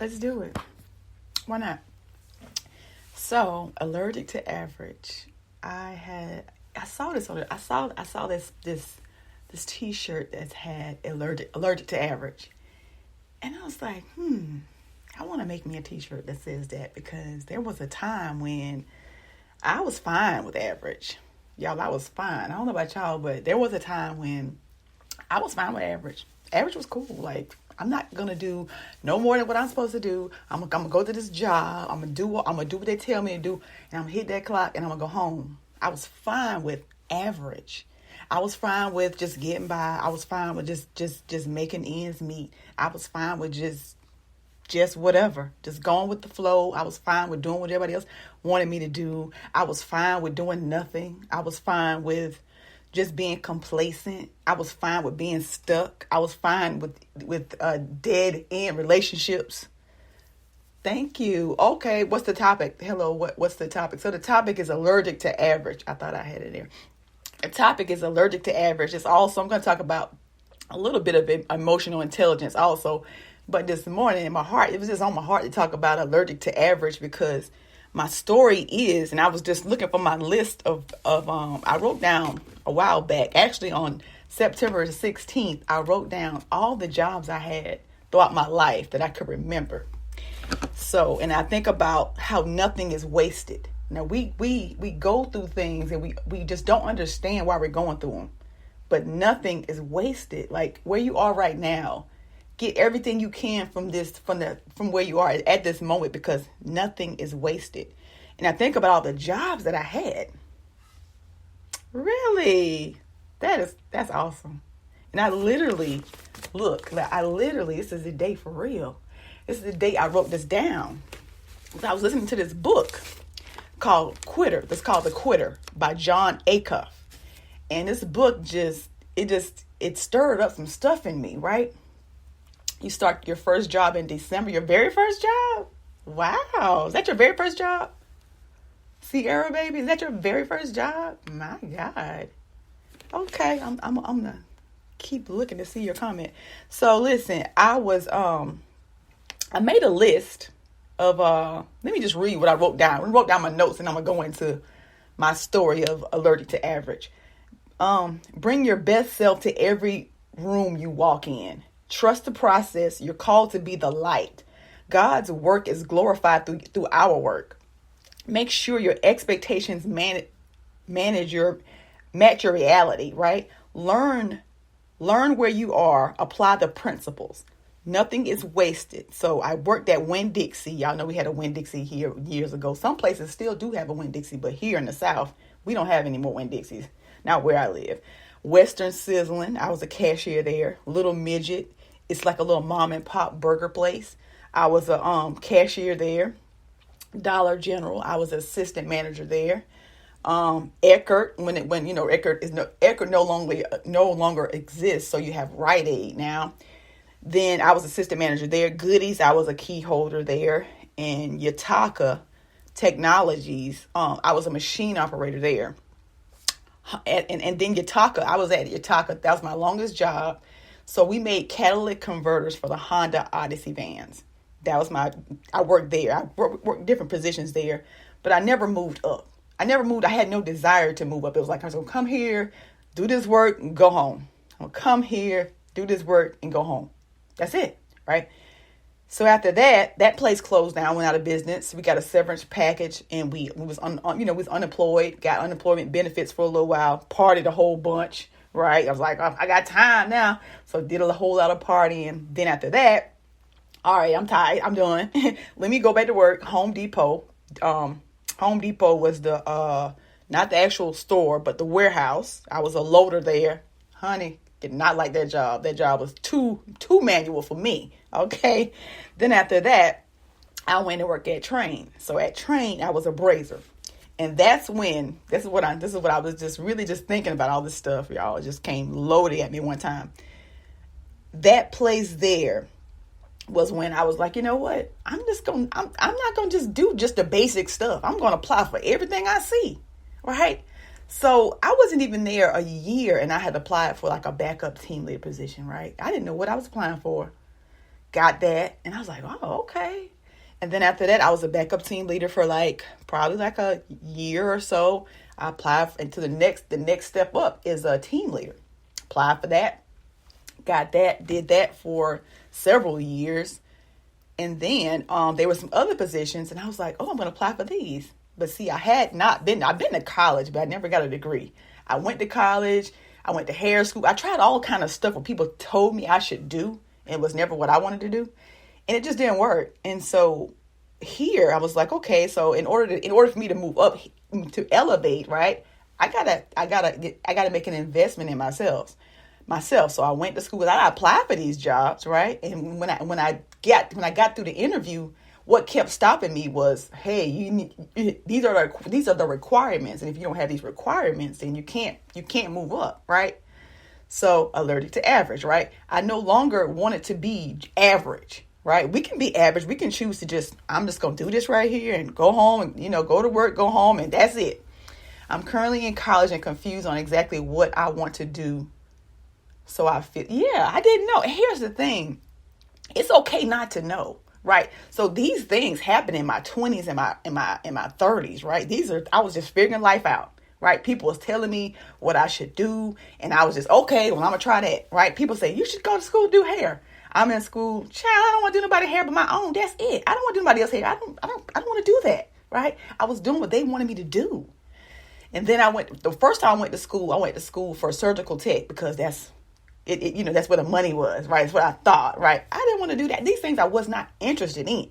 Let's do it. Why not? So, allergic to average. I saw this on it. I saw this T-shirt that's had allergic to average, and I was like, I want to make me a T-shirt that says that because there was a time when I was fine with average. Y'all, I was fine. I don't know about y'all, but there was a time when I was fine with average. Average was cool. Like, I'm not gonna do no more than what I'm supposed to do. I'm gonna go to this job. I'm gonna do what they tell me to do, and I'm gonna hit that clock and I'm gonna go home. I was fine with average. I was fine with just getting by. I was fine with just making ends meet. I was fine with just whatever, just going with the flow. I was fine with doing what everybody else wanted me to do. I was fine with doing nothing. I was fine with just being complacent. I was fine with being stuck. I was fine with dead end relationships. Thank you. Okay, what's the topic? Hello, what's the topic? So the topic is allergic to average. I thought I had it there. The topic is allergic to average. It's also, I'm going to talk about a little bit of emotional intelligence also. But this morning in my heart, it was just on my heart to talk about allergic to average because my story is, and I was just looking for my list of I wrote down a while back, actually on September the 16th, I wrote down all the jobs I had throughout my life that I could remember. So, and I think about how nothing is wasted. Now we go through things and we just don't understand why we're going through them, but nothing is wasted. Like where you are right now, get everything you can from where you are at this moment because nothing is wasted. And I think about all the jobs that I had. Really, that's awesome. And I literally this is the day for real. This is the day I wrote this down. So I was listening to this book called Quitter. It's called The Quitter by John Acuff. And this book it stirred up some stuff in me, right? You start your first job in December, your very first job? Wow. Is that your very first job? Sierra baby, is that your very first job? My God. Okay, I'm gonna keep looking to see your comment. So listen, I made a list of let me just read what I wrote down. I wrote down my notes and I'm gonna go into my story of allergic to average. Bring your best self to every room you walk in. Trust the process. You're called to be the light. God's work is glorified through our work. Make sure your expectations match your reality, right? Learn where you are, apply the principles. Nothing is wasted. So I worked at Winn-Dixie. Y'all know we had a Winn-Dixie here years ago. Some places still do have a Winn-Dixie, but here in the South, we don't have any more Winn-Dixies. Not where I live. Western Sizzling. I was a cashier there. Little Midget. It's like a little mom and pop burger place. I was a cashier there. Dollar General. I was an assistant manager there. Eckerd, Eckerd no longer exists, so you have Rite Aid now. Then I was assistant manager there. Goodies, I was a key holder there. And Yataka Technologies, I was a machine operator there. And then Yataka, I was at Yataka. That was my longest job. So we made catalytic converters for the Honda Odyssey vans. I worked there. I worked different positions there, but I never moved up. I had no desire to move up. It was like, I was going to come here, do this work, and go home. I'm going to come here, do this work, and go home. That's it, right? So after that place closed down, went out of business. We got a severance package, and we was unemployed, got unemployment benefits for a little while, partied a whole bunch, right? I was like, oh, I got time now. So did a whole lot of partying. Then after that, all right, I'm tired. I'm done. Let me go back to work. Home Depot. Home Depot was the not the actual store, but the warehouse. I was a loader there. Honey, did not like that job. That job was too manual for me. Okay. Then after that, I went to work at Train. So at Train, I was a brazier. And this is what I was just really just thinking about all this stuff, y'all. It just came loaded at me one time. That place there was when I was like, you know what? I'm not going to just do just the basic stuff. I'm going to apply for everything I see. Right? So I wasn't even there a year and I had applied for like a backup team leader position, right? I didn't know what I was applying for. got that. And I was like, oh, okay. And then after that, I was a backup team leader for like probably like a year or so. I applied into the next step up is a team leader. Applied for that, got that, did that for several years. And then there were some other positions, and I was like, oh, I'm going to apply for these. But see, I've been to college, but I never got a degree. I went to college. I went to hair school. I tried all kind of stuff what people told me I should do. It was never what I wanted to do. And it just didn't work. And so here I was like, okay, so in order for me to move up, to elevate, right? I gotta make an investment in myself. So I went to school. I applied for these jobs, right? And when I got through the interview, what kept stopping me was, hey, these are the requirements, and if you don't have these requirements, then you can't move up, right? So allergic to average, right? I no longer wanted to be average, right? We can be average. We can choose to I'm just gonna do this right here and go home and go to work, go home, and that's it. I'm currently in college and confused on exactly what I want to do. So I feel, I didn't know. And here's the thing. It's okay not to know, right? So these things happen in my 20s and my 30s, right? I was just figuring life out, right? People was telling me what I should do, and I was just, okay, well, I'm gonna try that, right? People say, you should go to school, do hair. I'm in school, child, I don't want to do nobody hair but my own. That's it. I don't want to do nobody else's hair. I don't want to do that, right? I was doing what they wanted me to do. And then the first time I went to school for surgical tech because that's where the money was, right? That's what I thought, right? I didn't want to do that. These things I was not interested in.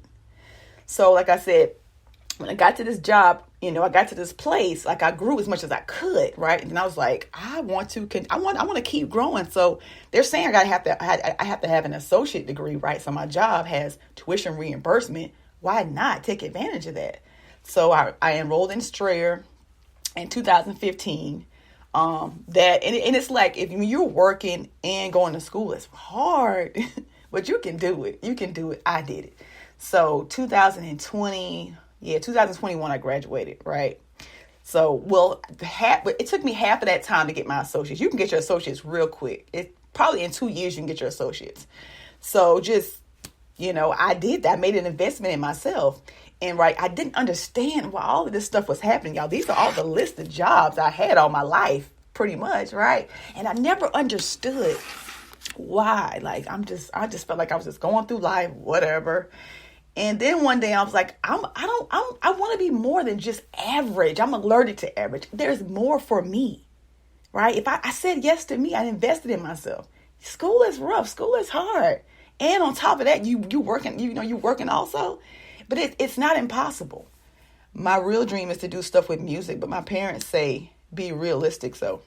So like I said, when I got to this job, I got to this place, like I grew as much as I could, right? And I was like, I want to keep growing. So they're saying I have to have an associate degree, right? So my job has tuition reimbursement. Why not take advantage of that? So I enrolled in Strayer in 2015. It's like if you're working and going to school, it's hard, but you can do it. You can do it. I did it. So 2021, I graduated, right? So, it took me half of that time to get my associates. You can get your associates real quick. It probably in 2 years you can get your associates. So I did that. I made an investment in myself. And right, I didn't understand why all of this stuff was happening, y'all. These are all the list of jobs I had all my life, pretty much, right? And I never understood why. Like I just felt like I was just going through life, whatever. And then one day I was like, I want to be more than just average. I'm allergic to average. There's more for me, right? If I said yes to me, I invested in myself. School is rough. School is hard. And on top of that, you working, you working also. But it's not impossible. My real dream is to do stuff with music, but my parents say be realistic. So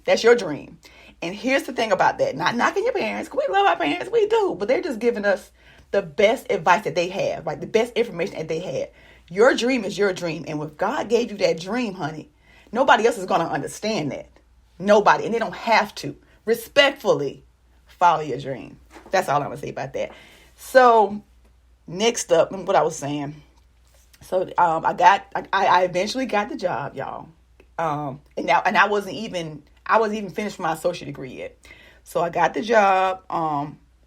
that's your dream. And here's the thing about that. Not knocking your parents. We love our parents. We do. But they're just giving us the best advice that they have, right? The best information that they had. Your dream is your dream. And if God gave you that dream, honey, nobody else is going to understand that. Nobody. And they don't have to. Respectfully follow your dream. That's all I'm going to say about that. So next up, what I was saying. So I eventually got the job, y'all. And I wasn't even finished my associate degree yet. So I got the job.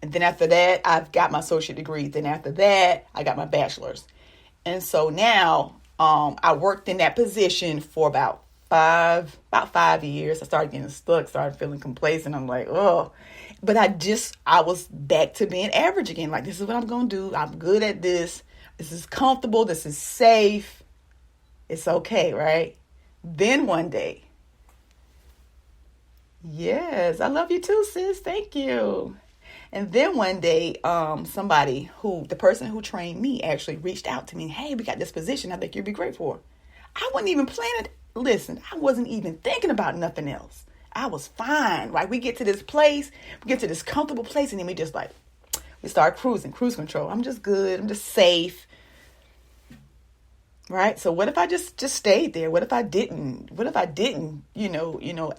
And then after that, I've got my associate degree. Then after that, I got my bachelor's. And so now, I worked in that position for about 5 years. I started getting stuck, started feeling complacent. I'm like, oh. But I was back to being average again. Like, this is what I'm going to do. I'm good at this. This is comfortable. This is safe. It's okay, right? Then one day, yes, I love you too, sis. Thank you. And then one day, the person who trained me actually reached out to me. Hey, we got this position I think you'd be great for. I wasn't even planning. Listen, I wasn't even thinking about nothing else. I was fine, right? We get to this place, we get to this comfortable place, and then we start cruise control. I'm just good. I'm just safe. Right? So what if I just stayed there? What if I didn't,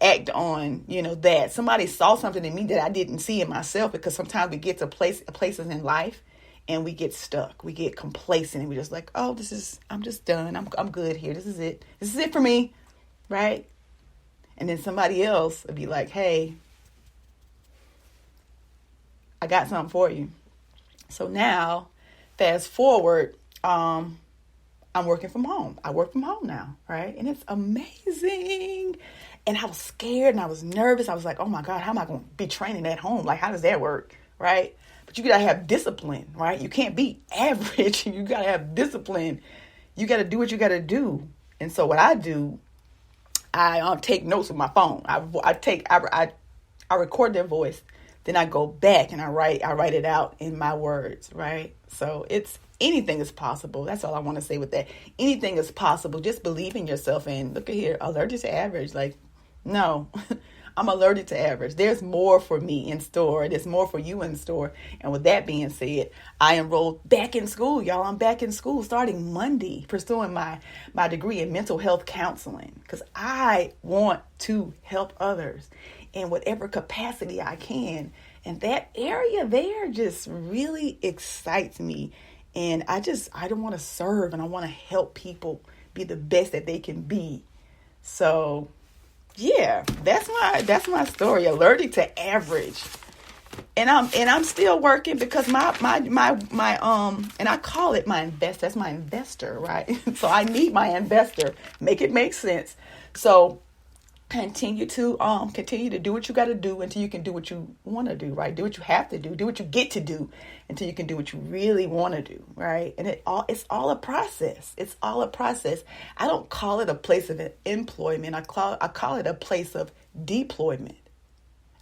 act on, that somebody saw something in me that I didn't see in myself? Because sometimes we get to places in life and we get stuck. We get complacent and we're just like, oh, I'm just done. I'm good here. This is it. This is it for me. Right? And then somebody else would be like, hey, I got something for you. So now, fast forward, I'm working from home. I work from home now, right? And it's amazing. And I was scared and I was nervous. I was like, oh my God, how am I going to be training at home? Like, how does that work, right? But you got to have discipline, right? You can't be average. You got to have discipline. You got to do what you got to do. And so what I do, I take notes with my phone. I record their voice. Then I go back and I write it out in my words, right? So anything is possible. That's all I want to say with that. Anything is possible. Just believe in yourself. And look at here, allergic to average. Like, no, I'm allergic to average. There's more for me in store. There's more for you in store. And with that being said, I enrolled back in school, y'all. I'm back in school starting Monday, pursuing my degree in mental health counseling because I want to help others in whatever capacity I can. And that area there just really excites me. And I don't want to serve and I want to help people be the best that they can be. So yeah, that's my story. Allergic to average. And I'm still working because my and I call it my investor. That's my investor, right? So I need my investor. Make it make sense. So continue to do what you got to do until you can do what you want to do, right? Do what you have to do what you get to do until you can do what you really want to do, right? And it's all a process. It's all a process. I don't call it a place of employment. I call it a place of deployment.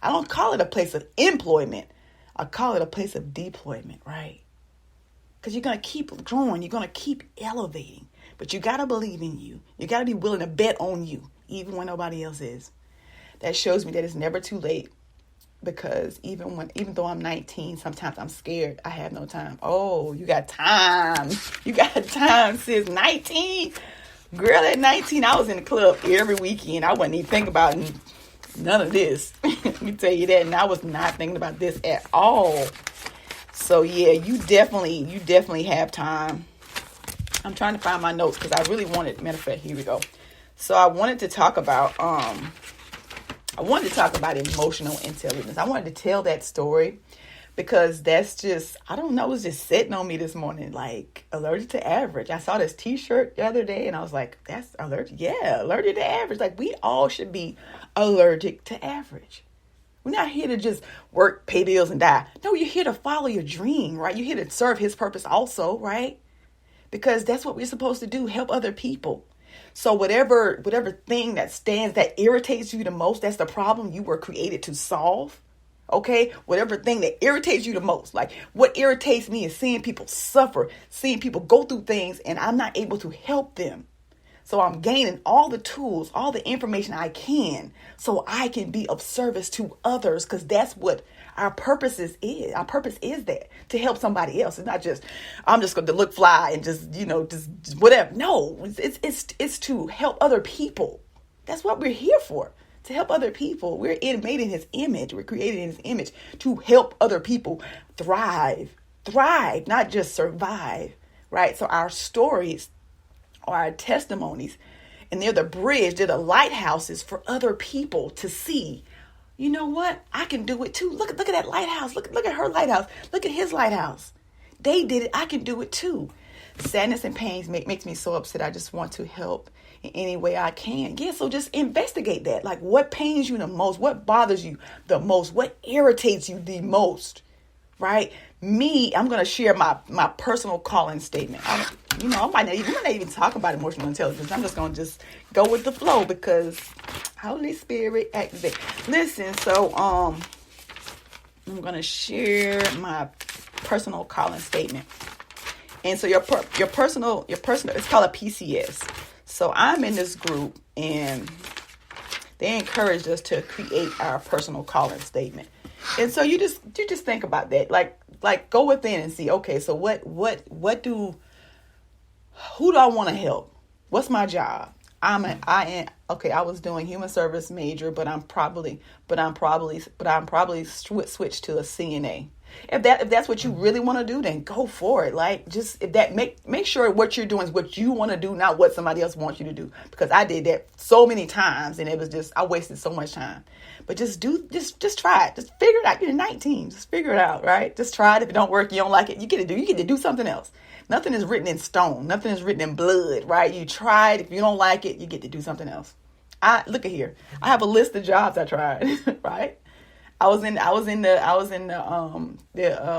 I don't call it a place of employment. I call it a place of deployment, right? Because you're going to keep growing. You're going to keep elevating. But you got to believe in you. You got to be willing to bet on you, even when nobody else is. That shows me that it's never too late. Because even though I'm 19, sometimes I'm scared. I have no time. Oh, you got time. You got time, sis. 19? Girl, at 19, I was in the club every weekend. I wasn't even thinking about none of this. Let me tell you that. And I was not thinking about this at all. So yeah, you definitely have time. I'm trying to find my notes because I really wanted, matter of fact, here we go. So I wanted to talk about emotional intelligence. I wanted to tell that story because that's just, I don't know, it was just sitting on me this morning, like allergic to average. I saw this t-shirt the other day and I was like, that's allergic. Yeah, allergic to average. Like we all should be allergic to average. We're not here to just work, pay bills and die. No, you're here to follow your dream, right? You're here to serve his purpose also, right? Because that's what we're supposed to do, help other people. So whatever thing that irritates you the most, that's the problem you were created to solve. Okay? Whatever thing that irritates you the most. Like what irritates me is seeing people suffer, seeing people go through things and I'm not able to help them. So I'm gaining all the tools, all the information I can so I can be of service to others because that's what our purpose is. Our purpose is that to help somebody else. It's not just, I'm just going to look fly and just whatever. No, it's to help other people. That's what we're here for, to help other people. We're made in his image. We're created in his image to help other people thrive, not just survive, right? So our stories are our testimonies, and they're the bridge, they're the lighthouses for other people to see, you know what? I can do it too. Look at that lighthouse. Look at her lighthouse. Look at his lighthouse. They did it. I can do it too. Sadness and pains makes me so upset. I just want to help in any way I can. Yeah, so just investigate that. Like what pains you the most? What bothers you the most? What irritates you the most? Right? I'm going to share my personal calling statement. I might not even talk about emotional intelligence. I'm just going to just go with the flow because Holy Spirit activate. Listen, so I'm going to share my personal calling statement. And so your personal, it's called a PCS. So I'm in this group and they encouraged us to create our personal calling statement. And so you just think about that. Like go within and see, okay, so who do I want to help? What's my job? I was doing human service major, but I'm probably switch to a CNA. If that's what you really want to do, then go for it. Like, just if that make sure what you're doing is what you want to do, not what somebody else wants you to do. Because I did that so many times, and it was just, I wasted so much time. But just try it. Just figure it out. You're 19. Just figure it out, right? Just try it. If it don't work, you don't like it, you get to do something else. Nothing is written in stone. Nothing is written in blood, right? You tried. If you don't like it, you get to do something else. Look at here. I have a list of jobs I tried, right? I was in the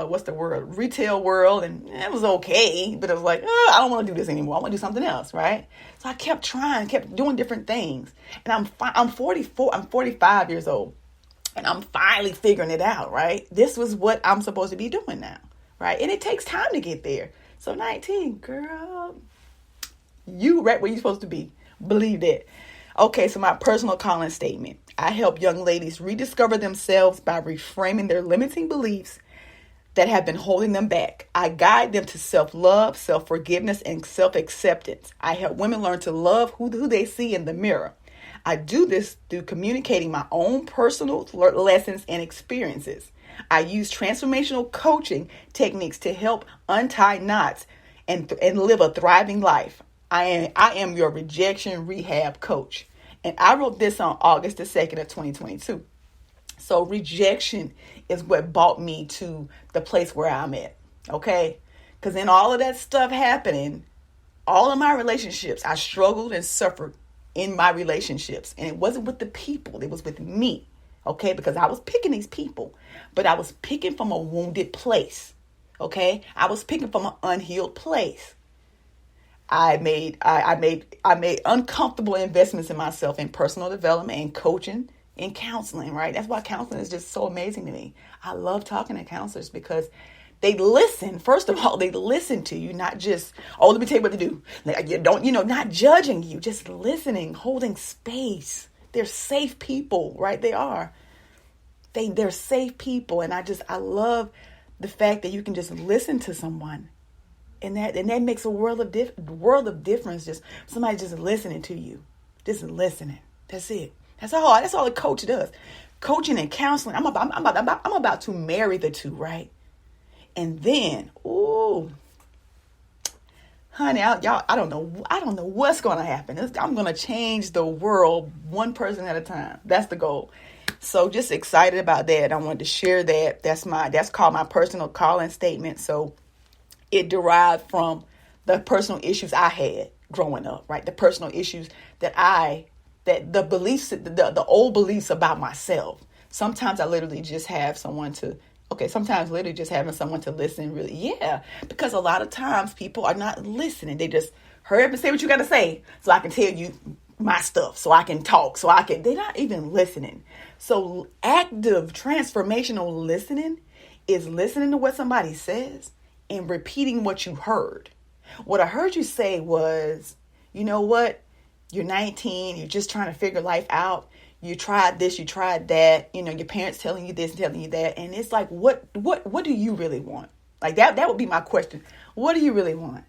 what's the word? Retail world, and it was okay, but it was like, I don't want to do this anymore. I want to do something else, right? So I kept trying, kept doing different things. And I'm 44, I'm 45 years old, and I'm finally figuring it out, right? This was what I'm supposed to be doing now, right? And it takes time to get there. So 19, girl, you right where you're supposed to be. Believe that. Okay, so my personal calling statement. I help young ladies rediscover themselves by reframing their limiting beliefs that have been holding them back. I guide them to self-love, self-forgiveness, and self-acceptance. I help women learn to love who they see in the mirror. I do this through communicating my own personal lessons and experiences. I use transformational coaching techniques to help untie knots and live a thriving life. I am your rejection rehab coach. And I wrote this on August the 2nd of 2022. So rejection is what brought me to the place where I'm at. Okay? Because in all of that stuff happening, all of my relationships, I struggled and suffered in my relationships. And it wasn't with the people. It was with me. Okay? Because I was picking these people. But I was picking from a wounded place. Okay? I was picking from an unhealed place. I made uncomfortable investments in myself in personal development and coaching and counseling, right? That's why counseling is just so amazing to me. I love talking to counselors because they listen. First of all, they listen to you, not just, let me tell you what to do. Like, not judging you, just listening, holding space. They're safe people, right? They are. They're safe people. And I love the fact that you can just listen to someone. And that makes a world of difference. Just somebody just listening to you, just listening. That's it. That's all a coach does. Coaching and counseling. I'm about to marry the two, right? And then, honey, I don't know what's going to happen. I'm going to change the world one person at a time. That's the goal. So just excited about that. I wanted to share that. That's called my personal calling statement. So it derived from the personal issues I had growing up, right? The personal issues that the beliefs, the old beliefs about myself. Sometimes I literally just have someone to, sometimes literally just having someone to listen, really, yeah. Because a lot of times people are not listening. They just hurry up and say what you got to say so I can tell you my stuff, so I can talk, they're not even listening. So active transformational listening is listening to what somebody says and repeating what you heard. What I heard you say was, you know what? You're 19. You're just trying to figure life out. You tried this. You tried that. Your parents telling you this and telling you that. And it's like, what do you really want? Like that would be my question. What do you really want?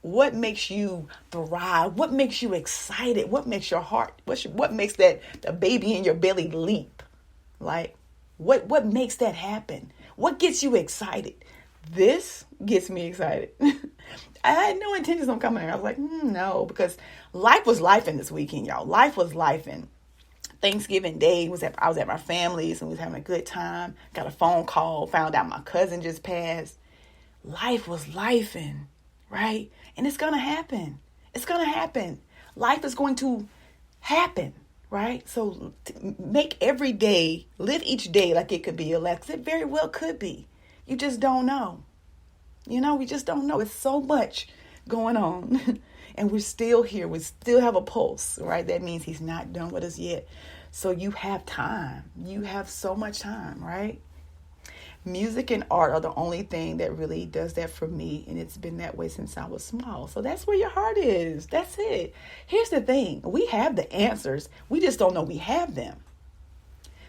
What makes you thrive? What makes you excited? What makes your heart? What makes the baby in your belly leap? Like, what makes that happen? What gets you excited? This gets me excited. I had no intentions on coming here. I was like, no, because life was lifing this weekend, y'all. Life was lifing. Thanksgiving Day I was at my family's and we was having a good time. Got a phone call, found out my cousin just passed. Life was lifing, right? And it's going to happen. It's going to happen. Life is going to happen, right? So make every day, live each day like it could be your last. It very well could be. You just don't know. We just don't know. It's so much going on. And we're still here. We still have a pulse, right? That means he's not done with us yet. So you have time. You have so much time, right? Music and art are the only thing that really does that for me. And it's been that way since I was small. So that's where your heart is. That's it. Here's the thing. We have the answers. We just don't know we have them.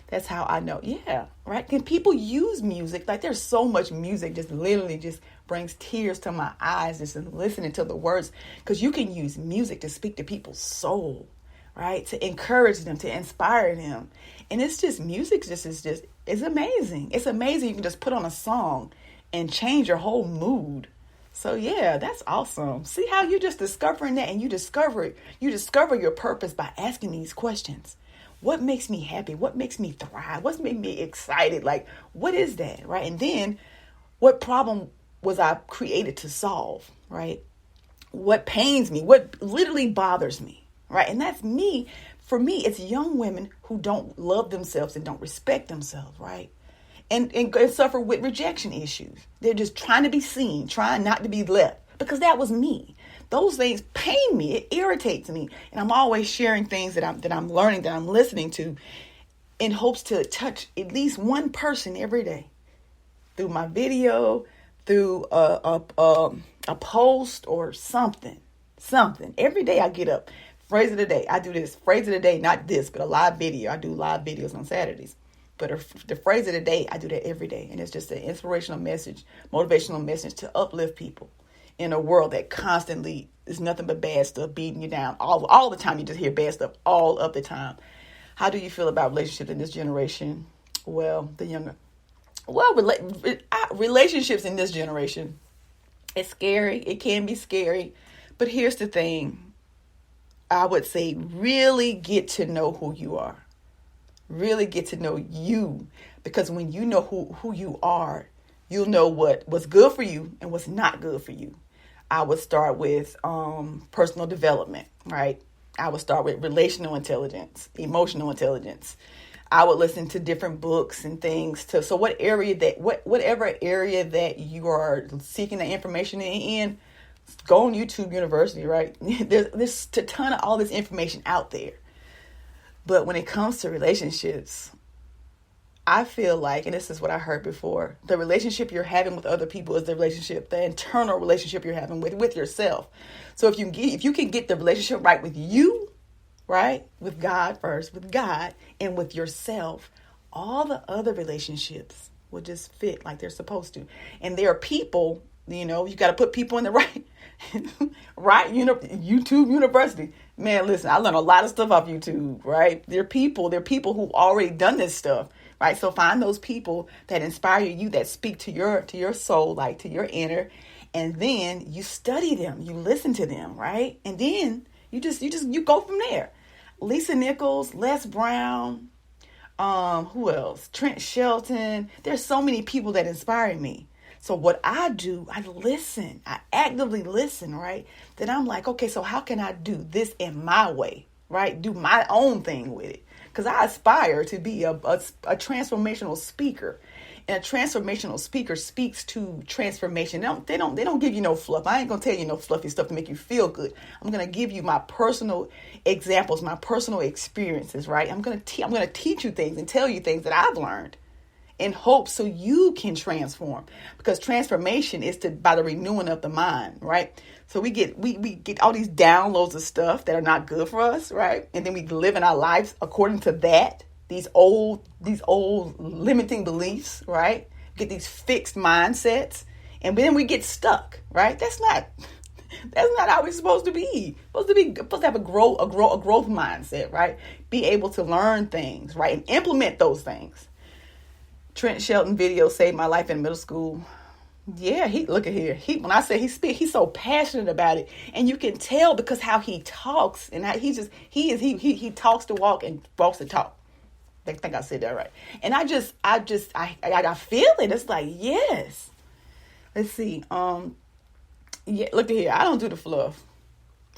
That's how I know. Yeah, right? Can people use music? Like there's so much music just literally just brings tears to my eyes just listening to the words. Because you can use music to speak to people's soul, right? To encourage them, to inspire them. And it's just music just is just It's amazing. It's amazing. You can just put on a song and change your whole mood. So yeah, that's awesome. See how you're just discovering that, and you discover it. You discover your purpose by asking these questions. What makes me happy? What makes me thrive? What's making me excited? Like, what is that, right? And then, what problem was I created to solve, right? What pains me? What literally bothers me, right? And that's me. For me, it's young women who don't love themselves and don't respect themselves, right? And suffer with rejection issues. They're just trying to be seen, trying not to be left, because that was me. Those things pain me. It irritates me. And I'm always sharing things that I'm learning, that I'm listening to, in hopes to touch at least one person every day through my video, through a post or something. Every day I get up. Phrase of the day. I do this. Phrase of the day, not this, but a live video. I do live videos on Saturdays. But the phrase of the day, I do that every day. And it's just an inspirational message, motivational message to uplift people in a world that constantly is nothing but bad stuff beating you down. All the time, you just hear bad stuff all of the time. How do you feel about relationships in this generation? Relationships in this generation, it's scary. It can be scary. But here's the thing. I would say really get to know who you are. Really get to know you, because when you know who you are, you'll know what's good for you and what's not good for you. I would start with personal development, right? I would start with relational intelligence, emotional intelligence. I would listen to different books and things so whatever area that you are seeking the information in, go on YouTube University, right? There's a ton of all this information out there. But when it comes to relationships, I feel like, and this is what I heard before, the relationship you're having with other people is the internal relationship you're having with yourself. So if you can get the relationship right with you, right, with God first, with God, and with yourself, all the other relationships will just fit like they're supposed to. And there are people, you got to put people in the right YouTube University. Man, listen, I learned a lot of stuff off YouTube, right? There are people who've already done this stuff, right? So find those people that inspire you, that speak to your soul, like to your inner, and then you study them, you listen to them, right? And then you go from there. Lisa Nichols, Les Brown, who else? Trent Shelton. There's so many people that inspire me. So what I do, I listen. I actively listen, right? Then I'm like, okay, so how can I do this in my way, right? Do my own thing with it. Because I aspire to be a transformational speaker. And a transformational speaker speaks to transformation. They don't give you no fluff. I ain't going to tell you no fluffy stuff to make you feel good. I'm going to give you my personal examples, my personal experiences, right? I'm going to teach you things and tell you things that I've learned, in hopes so you can transform, because transformation is by the renewing of the mind, right? So we get all these downloads of stuff that are not good for us, right? And then we live in our lives according to that, these old limiting beliefs, right? Get these fixed mindsets, and then we get stuck, right? That's not how we're supposed to be. Supposed to have a growth mindset, right? Be able to learn things, right? And implement those things. Trent Shelton video saved my life in middle school. Yeah, look at here. When I say he speaks, he's so passionate about it, and you can tell because how he talks, and how he talks to walk and walks to talk. I think I said that right. And I feel it. It's like, yes. Let's see. Yeah, look at here. I don't do the fluff.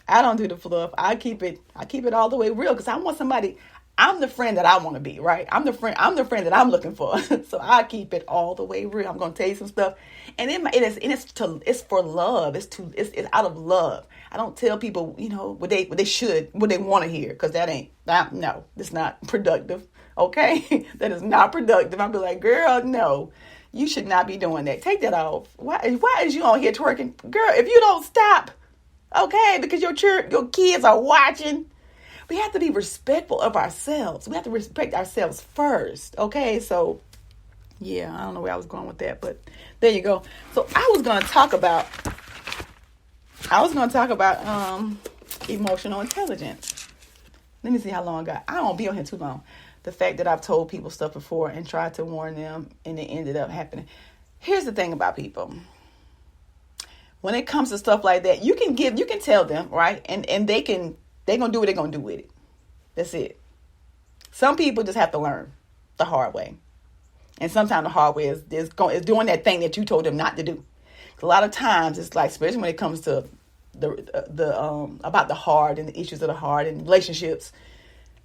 I keep it all the way real, because I want somebody. I'm the friend that I want to be, right? I'm the friend that I'm looking for. So I keep it all the way real. I'm going to tell you some stuff. And it's for love. It's out of love. I don't tell people, what they want to hear, because no, it's not productive. Okay? That is not productive. I'll be like, girl, no, you should not be doing that. Take that off. Why is you on here twerking? Girl, if you don't stop, okay, because your kids are watching. We have to be respectful of ourselves. We have to respect ourselves first. Okay, so yeah, I don't know where I was going with that, but there you go. So I was going to talk about emotional intelligence. Let me see how long I got. I don't be on here too long. the fact that I've told people stuff before and tried to warn them and it ended up happening. Here's the thing about people. When it comes to stuff like that, you can tell them, right? And they're going to do what they're going to do with it. That's it. Some people just have to learn the hard way. And sometimes the hard way is doing that thing that you told them not to do. A lot of times it's like, especially when it comes to the about the heart and the issues of the heart and relationships,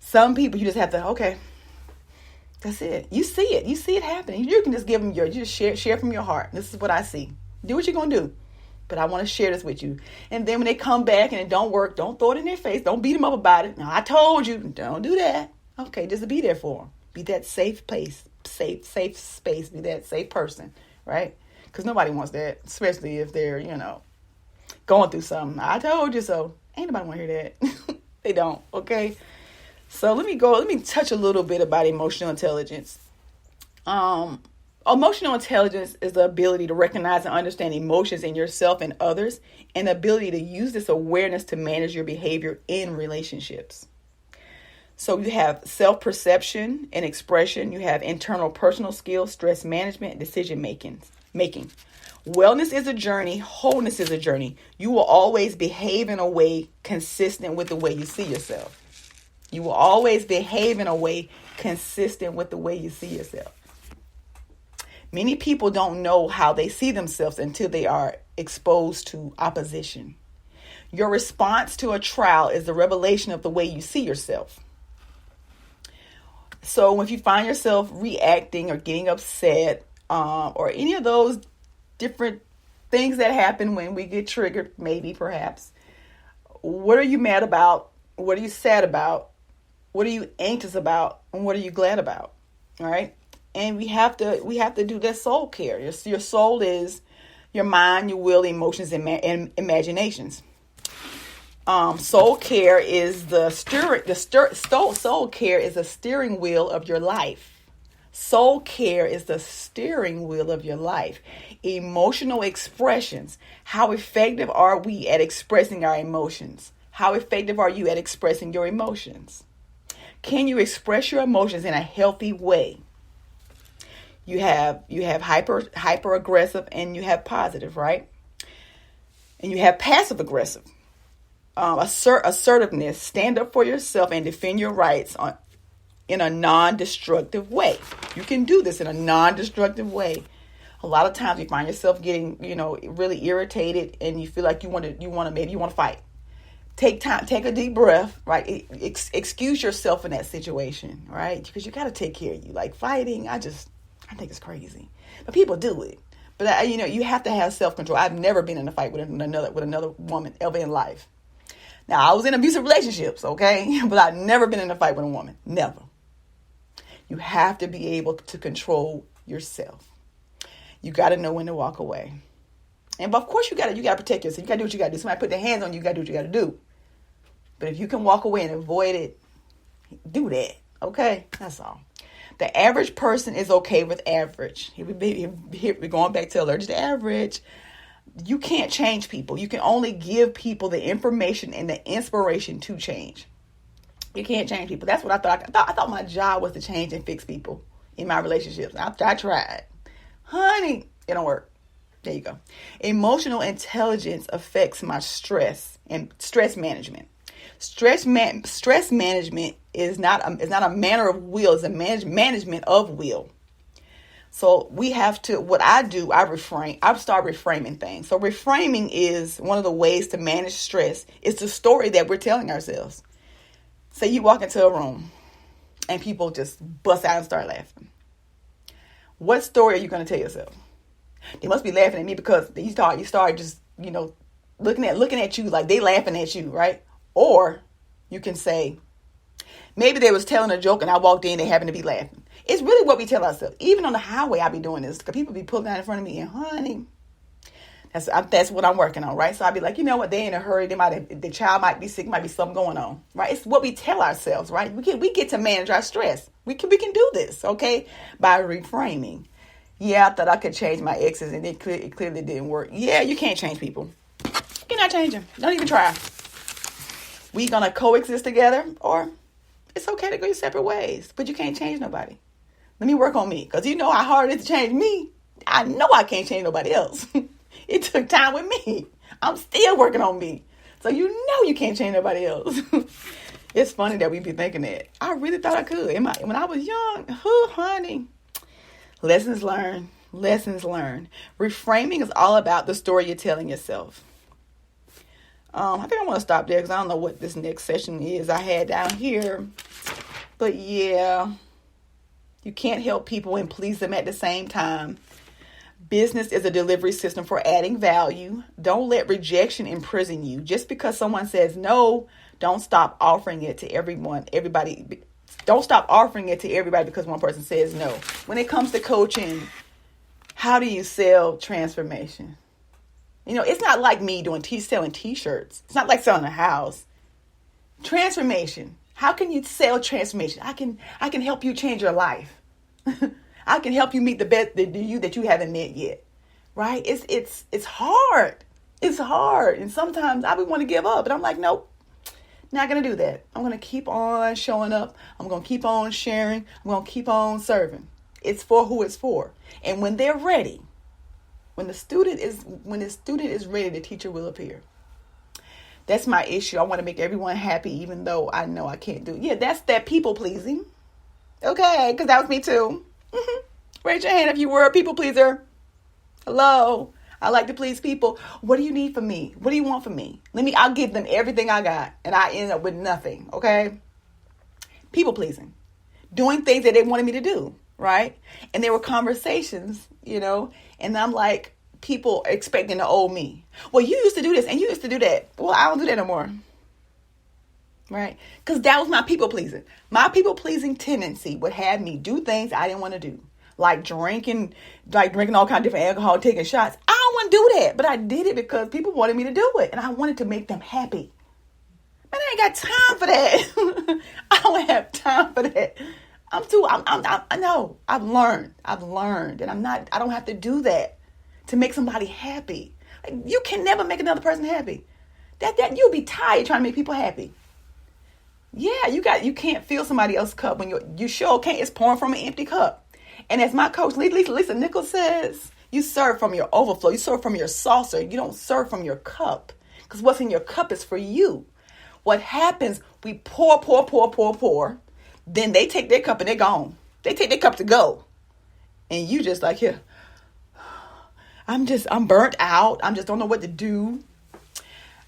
some people you just have to, okay, that's it. You see it happening. You can just give them you just share from your heart. This is what I see. Do what you're going to do. But I want to share this with you. And then when they come back and it don't work, don't throw it in their face. Don't beat them up about it. Now, I told you, don't do that. Okay, just be there for them. Be that safe place, safe space. Be that safe person, right? Because nobody wants that, especially if they're, going through something. I told you so. Ain't nobody want to hear that. They don't, okay? So let me touch a little bit about emotional intelligence. Emotional intelligence is the ability to recognize and understand emotions in yourself and others, and the ability to use this awareness to manage your behavior in relationships. So you have self-perception and expression. You have internal personal skills, stress management, and decision making. Wellness is a journey. Wholeness is a journey. You will always behave in a way consistent with the way you see yourself. You will always behave in a way consistent with the way you see yourself. Many people don't know how they see themselves until they are exposed to opposition. Your response to a trial is the revelation of the way you see yourself. So if you find yourself reacting or getting upset, or any of those different things that happen when we get triggered, maybe, perhaps, what are you mad about? What are you sad about? What are you anxious about? And what are you glad about? All right. And we have to do that soul care. Your soul is your mind, your will, emotions, and imaginations. Soul care is soul care is the steering wheel of your life. Soul care is the steering wheel of your life. Emotional expressions. How effective are we at expressing our emotions? How effective are you at expressing your emotions? Can you express your emotions in a healthy way? You have hyper aggressive and you have positive, right? And you have passive aggressive. Assertiveness, stand up for yourself and defend your rights in a non-destructive way. You can do this in a non-destructive way. A lot of times you find yourself getting, really irritated and you feel like you want to fight. Take time, take a deep breath, right? Excuse yourself in that situation, right? Because you got to take care of you. Like fighting, I think it's crazy, but people do it. But you have to have self-control. I've never been in a fight with another woman ever in life. Now I was in abusive relationships, okay, but I've never been in a fight with a woman. Never. You have to be able to control yourself. You got to know when to walk away, but of course you got to protect yourself. You got to do what you got to do. Somebody put their hands on you. You got to do what you got to do. But if you can walk away and avoid it, do that. Okay, that's all. The average person is okay with average. Here we're going back to allergic to average. You can't change people. You can only give people the information and the inspiration to change. You can't change people. That's what I thought. I thought my job was to change and fix people in my relationships. I tried. Honey, it don't work. There you go. Emotional intelligence affects my stress and stress management. Stress management is not a manner of will. It's a management of will. So we have to, what I do, I start reframing things. So reframing is one of the ways to manage stress. It's the story that we're telling ourselves. Say you walk into a room and people just bust out and start laughing. What story are you going to tell yourself? They must be laughing at me because you start just, looking at you like they laughing at you, right? Or you can say, maybe they was telling a joke and I walked in, they happened to be laughing. It's really what we tell ourselves. Even on the highway, I be doing this because people be pulling out in front of me and honey, that's what I'm working on, right? So I'll be like, you know what? They in a hurry. The child might be sick, might be something going on, right? It's what we tell ourselves, right? We get to manage our stress. We can do this, okay? By reframing. Yeah, I thought I could change my exes and it clearly didn't work. Yeah, you can't change people. You cannot change them. Don't even try. We gonna coexist together or It's okay to go your separate ways, but you can't change nobody. Let me work on me, because you know how hard it is to change me. I know I can't change nobody else. It took time with me. I'm still working on me. So you know you can't change nobody else. It's funny that we be thinking that. I really thought I could. When I was young, honey. Lessons learned. Lessons learned. Reframing is all about the story you're telling yourself. I think I want to stop there because I don't know what this next session is I had down here. But yeah, you can't help people and please them at the same time. Business is a delivery system for adding value. Don't let rejection imprison you. Just because someone says no, don't stop offering it to everybody. Don't stop offering it to everybody because one person says no. When it comes to coaching, how do you sell transformation? You know, it's not like me selling t-shirts. It's not like selling a house. Transformation. How can you sell transformation? I can help you change your life. I can help you meet the best that you haven't met yet. Right? It's hard. It's hard. And sometimes I would want to give up, but I'm like, nope, not going to do that. I'm going to keep on showing up. I'm going to keep on sharing. I'm going to keep on serving. It's for who it's for. And when they're ready, when the student is ready, the teacher will appear. That's my issue. I want to make everyone happy, even though I know I can't do it. Yeah, that's that people pleasing. Okay, because that was me too. Raise your hand if you were a people pleaser. Hello. I like to please people. What do you need from me? What do you want from me? I'll give them everything I got, and I end up with nothing. Okay. People pleasing. Doing things that they wanted me to do. Right. And there were conversations, and I'm like, people expecting to owe me. Well, you used to do this and you used to do that. Well, I don't do that no more. Right. Because that was my people pleasing. My people pleasing tendency would have me do things I didn't want to do. Like drinking all kinds of different alcohol, taking shots. I don't want to do that. But I did it because people wanted me to do it. And I wanted to make them happy. Man, I ain't got time for that. I don't have time for that. I know. I've learned. And I don't have to do that to make somebody happy. Like, you can never make another person happy. That you'll be tired trying to make people happy. Yeah, you can't fill somebody else's cup when you sure can't. It's pouring from an empty cup. And as my coach, Lisa Nichols says, you serve from your overflow. You serve from your saucer. You don't serve from your cup. Because what's in your cup is for you. What happens, we pour. Then they take their cup and they're gone. They take their cup to go. And you just like, here, I'm burnt out. I just don't know what to do.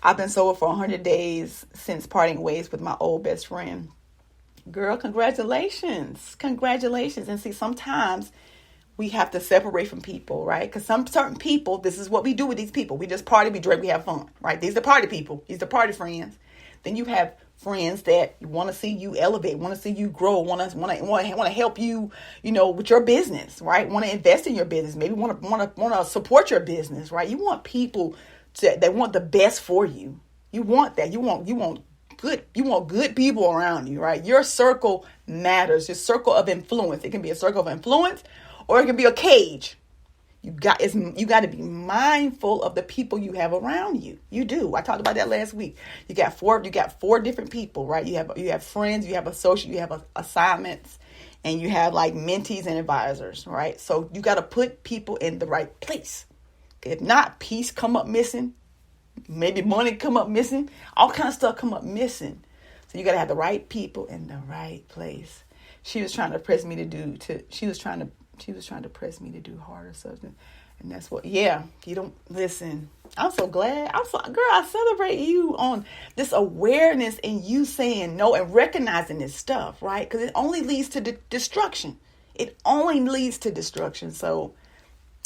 I've been sober for 100 days since parting ways with my old best friend. Girl, congratulations. Congratulations. And see, sometimes we have to separate from people, right? Because some certain people, this is what we do with these people. We just party, we drink, we have fun, right? These are party people. These are party friends. Then you have friends that want to see you elevate, want to see you grow, want to help you, with your business, right? Want to invest in your business, maybe want to support your business, right? You want people that want the best for you. You want that. You want good people around you, right? Your circle matters. Your circle of influence. It can be a circle of influence, or it can be a cage. You got to be mindful of the people you have around you. You do. I talked about that last week. You got four different people, right? You have friends, you have associates, you have assignments, and you have like mentees and advisors, right? So you got to put people in the right place. If not, peace come up missing, maybe money come up missing, all kind of stuff come up missing. So you got to have the right people in the right place. She was trying to press me to do harder substance. And that's what, you don't listen. I'm so glad. Girl, I celebrate you on this awareness and you saying no and recognizing this stuff, right? Because it only leads to destruction. It only leads to destruction. So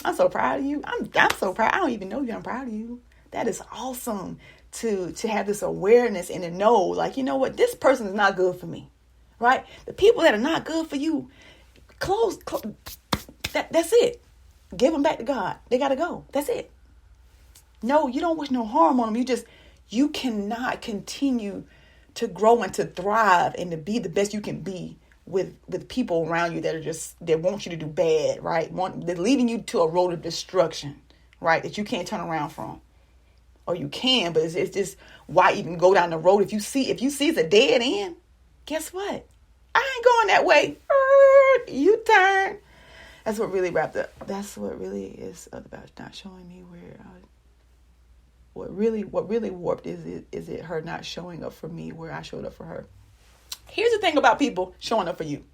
I'm so proud of you. I'm so proud. I don't even know you. I'm proud of you. That is awesome to have this awareness and to know, like, you know what? This person is not good for me, right? The people that are not good for you, close. That's it. Give them back to God. They got to go. That's it. No, you don't wish no harm on them. You cannot continue to grow and to thrive and to be the best you can be with people around you that want you to do bad, right? They're leading you to a road of destruction, right? That you can't turn around from. Or you can, but it's just, why even go down the road? If you see it's a dead end, guess what? I ain't going that way. You turn. That's what really wrapped up. That's what really is about not showing me where what really warped is it her not showing up for me where I showed up for her. Here's the thing about people showing up for you.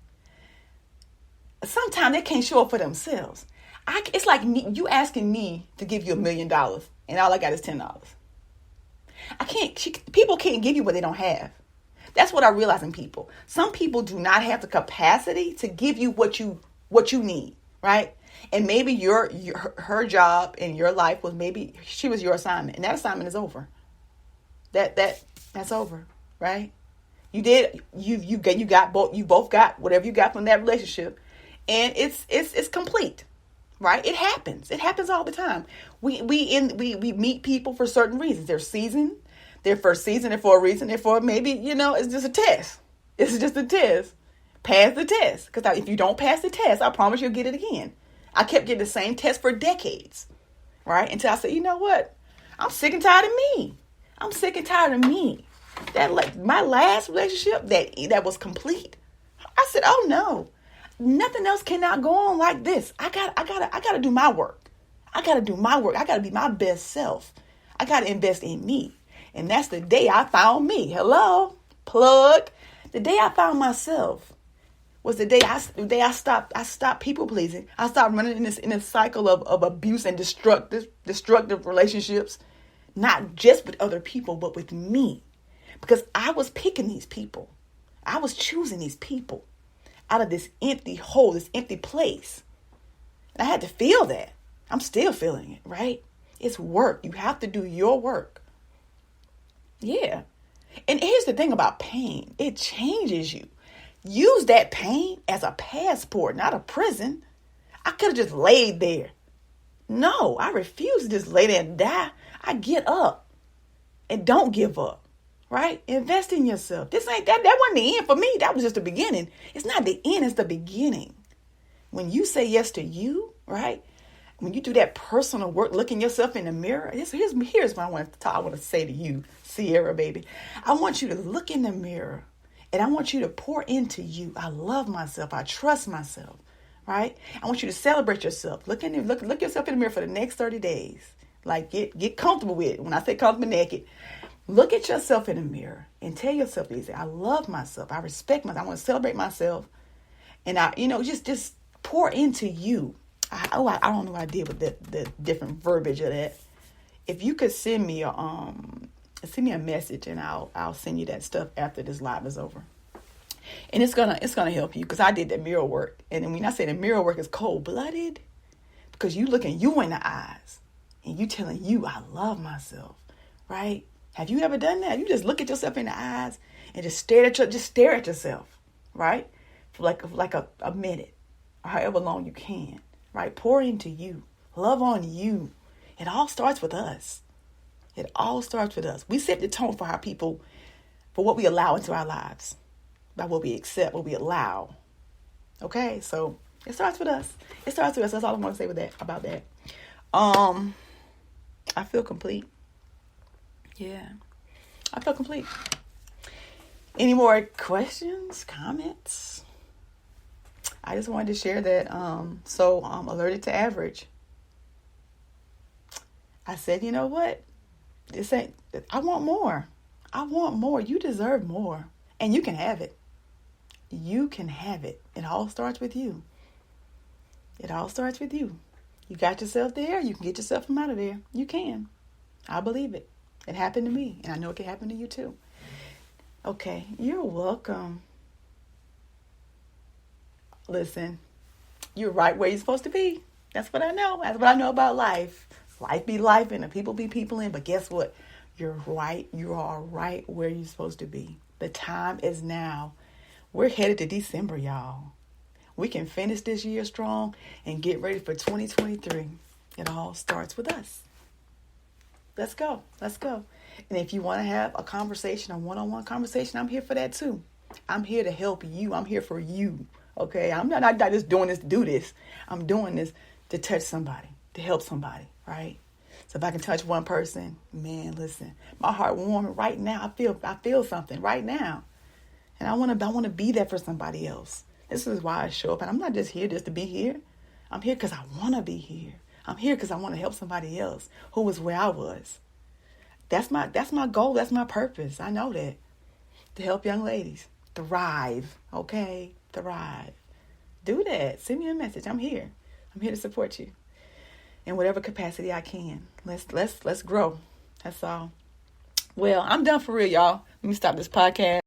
Sometimes they can't show up for themselves. It's like you asking me to give you $1 million and all I got is $10. People can't give you what they don't have. That's what I realize in people. Some people do not have the capacity to give you what you need, right? And maybe her job in your life was, maybe she was your assignment, and that assignment is over. That's over, right? You both got whatever you got from that relationship, and it's complete. Right? It happens. It happens all the time. We meet people for certain reasons. They're for a season, and for a reason, and for maybe, it's just a test. It's just a test. Pass the test. Because if you don't pass the test, I promise you'll get it again. I kept getting the same test for decades. Right? Until I said, you know what? I'm sick and tired of me. I'm sick and tired of me. My last relationship that was complete. I said, oh no. Nothing else cannot go on like this. I gotta do my work. I gotta do my work. I gotta be my best self. I gotta invest in me. And that's the day I found me. Hello, plug. The day I found myself was the day I stopped people pleasing. I stopped running in this cycle of abuse and destructive relationships, not just with other people, but with me, because I was picking these people. I was choosing these people out of this empty hole, this empty place. And I had to feel that. I'm still feeling it, right? It's work. You have to do your work. Yeah. And here's the thing about pain. It changes you. Use that pain as a passport, not a prison. I could have just laid there. No, I refuse to just lay there and die. I get up and don't give up. Right? Invest in yourself. That wasn't the end for me. That was just the beginning. It's not the end, it's the beginning. When you say yes to you, right? When you do that personal work, looking yourself in the mirror, here's what I want to say to you, Sierra, baby. I want you to look in the mirror and I want you to pour into you. I love myself. I trust myself, right? I want you to celebrate yourself. Look yourself in the mirror for the next 30 days. Like get comfortable with it. When I say comfortable, naked. Look at yourself in the mirror and tell yourself, Lisa, I love myself. I respect myself. I want to celebrate myself. And just pour into you. I don't know what I did with the different verbiage of that. If you could send me a message and I'll send you that stuff after this live is over. And it's gonna help you, because I did that mirror work. And when I say the mirror work is cold-blooded, because you looking you in the eyes and you telling you I love myself, right? Have you ever done that? You just look at yourself in the eyes and just stare at yourself, right? For like a minute, or however long you can, right? Pour into you. Love on you. It all starts with us. It all starts with us. We set the tone for for what we allow into our lives, by what we accept, what we allow. Okay, so it starts with us. It starts with us. That's all I want to say about that. I feel complete. Yeah, I feel complete. Any more questions, comments? I just wanted to share that. So Allergic to Average. I said, you know what? I want more. I want more. You deserve more. And you can have it. You can have it. It all starts with you. It all starts with you. You got yourself there. You can get yourself from out of there. You can. I believe it. It happened to me. And I know it can happen to you too. Okay. You're welcome. Listen, you're right where you're supposed to be. That's what I know. That's what I know about life. Life be life and the people be people in. But guess what? You're right. You are right where you're supposed to be. The time is now. We're headed to December, y'all. We can finish this year strong and get ready for 2023. It all starts with us. Let's go. Let's go. And if you want to have a conversation, a one-on-one conversation, I'm here for that too. I'm here to help you. I'm here for you. Okay? I'm not just doing this to do this. I'm doing this to touch somebody, to help somebody, right? So if I can touch one person, man, listen, my heart warming right now. I feel something right now. And I want to be there for somebody else. This is why I show up. And I'm not just here just to be here. I'm here because I want to be here. I'm here because I want to help somebody else who was where I was. That's my goal. That's my purpose. I know that. To help young ladies thrive. Okay? Thrive. Do that. Send me a message. I'm here. I'm here to support you in whatever capacity I can. Let's grow. That's all. Well, I'm done for real, y'all. Let me stop this podcast.